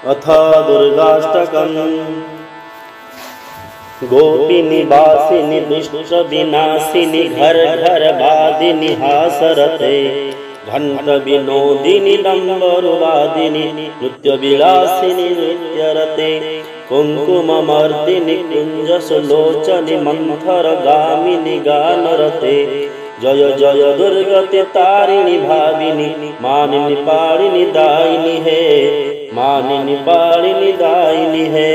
अथ दुर्गाष्टकम्। गोपिनी वासिनी दुष्ट विनाशिनी घर घर वादिनी हासरते घंट विनोदिनी डंबरुवादिनी नृत्य विलासिनी नृत्यरते कुंकुममर्दिनी कुंज सुलोचनी मंथर गामिनी गानरते जय जय दुर्गति तारिणी भाविनी मानिनी पारिणी दायिनी है मानिनी पारिणी दायिनी है।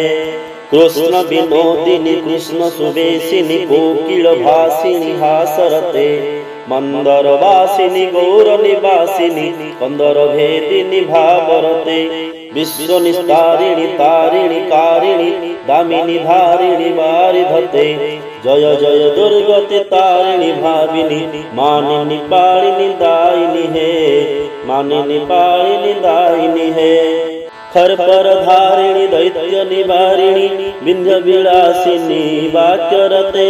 कृष्ण विनोदिनी कृष्ण सुवेशिनी कोकिल भासिनी हासरते मंदर वासिनी गौर निवासिनी कंदर भेदिनी भावरते विश्व निस्तारिणी तारिणी कारिणी दामिनी धारिणी वारिधते जय जय दुर्गति तारिणी भाविनी मानिनी पारिणी दायिनी है मानिनी पारिणी दायिनी है। खर पर धारिणी दैत्य निवारिणी विंध्य विलासिनी वाक्यरते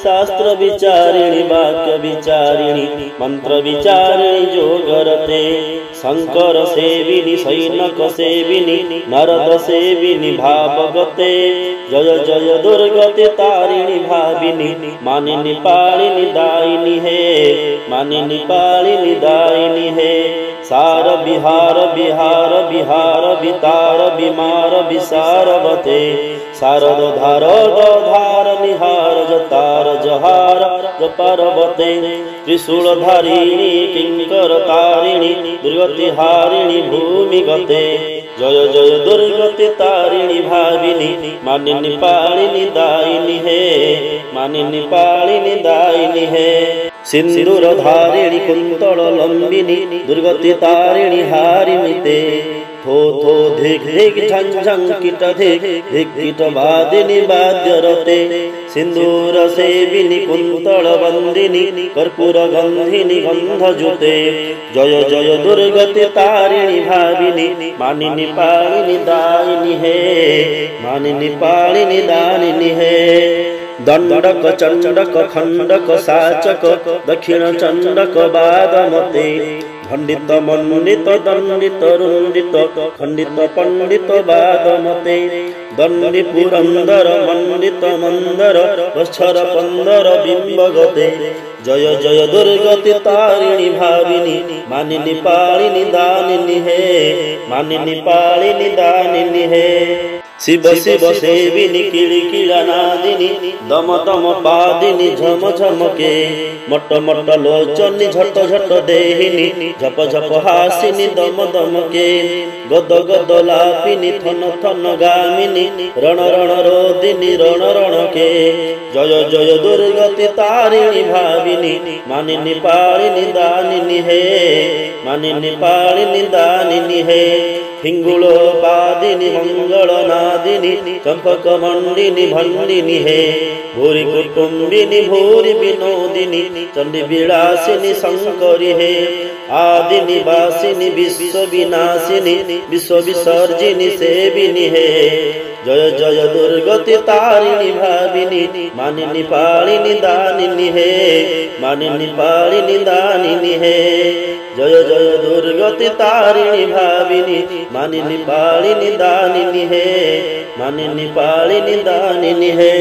शास्त्र विचारिणी वाक्य विचारिणी मंत्र विचारिणी जोगरते शंकर सेविनी सैनक सेविनी नरद सेविनी भावगते जय जय दुर्गति तारिणी भाविनी मानिनी पारिणी दायिनी है मानिनी पारिणी दायिनी है। सार विहार विहार विहार वितार विमार विसारवते शारद धार धार निहार जतार जहार जपारवते त्रिशूलधारिणी किंकर तारिणी दुर्गति हारिणी भूमिगते जय जय दुर्गति तारिणी भाविनी मानिनी पारिणी दायिनी है मानिनी पारिणी दायिनी है। सिंदूर धारिणी कुंतल लंबिनी दुर्गति तारिणी हारिमिते थो थो धिक धिक झंग झंग किट धिक धिक किट वादिनी वाद्यरते सिंदूर सेविनी कुंतल वंदिनी कर्पूर गंधिनी गंधजुते जय जय दुर्गति तारिणी भाविनी मानिनी पारिणी दायिनी है मानिनी पारिणी दायिनी है। दंडक चंडक खंडक साचक दक्षिण चंडक बादमते खंडित मंडित दंडित रुंडित खंडित पंडित बादमते दंडी पुरंदर मंडित मंदर वत्सर पंदर बिंबगते जय जय दुर्गति तारिणी भाविनी मानिनी पारिणी दायिनी है मानिनी पारिणी दायिनी है। शिव शिव सेविनी किलिकिला नादिनी दम दम पादिनी झम झमके मट मट लोचनी झट झट देहिनी झप झप हासिनी दम दमके गद गद लापिनी थन थन गामिनी रण रण रोदिनी रण रण के जय जय दुर्गति तारिणी भाविनी मानिनी पारिणी दायिनी है मानिनी पारिणी दायिनी है। हिंगुलो पादिनी मंगल नादिनी चंपक मंडिनी भंडिनी है भूरि कुटुंबिनी भूरि विनोदिनी चंडी विलासिनी शंकरी है आदिनी वासिनी विश्व विनाशिनी विश्व विसर्जिनी सेविनी है जय जय दुर्गति तारिणी भाविनी मानिनी पारिणी दायिनी है मानिनी पारिणी दायिनी है। जय जय दुर्गति तारिणी भाविनी मानिनी पारिणी दायिनी है मानिनी पारिणी दायिनी है।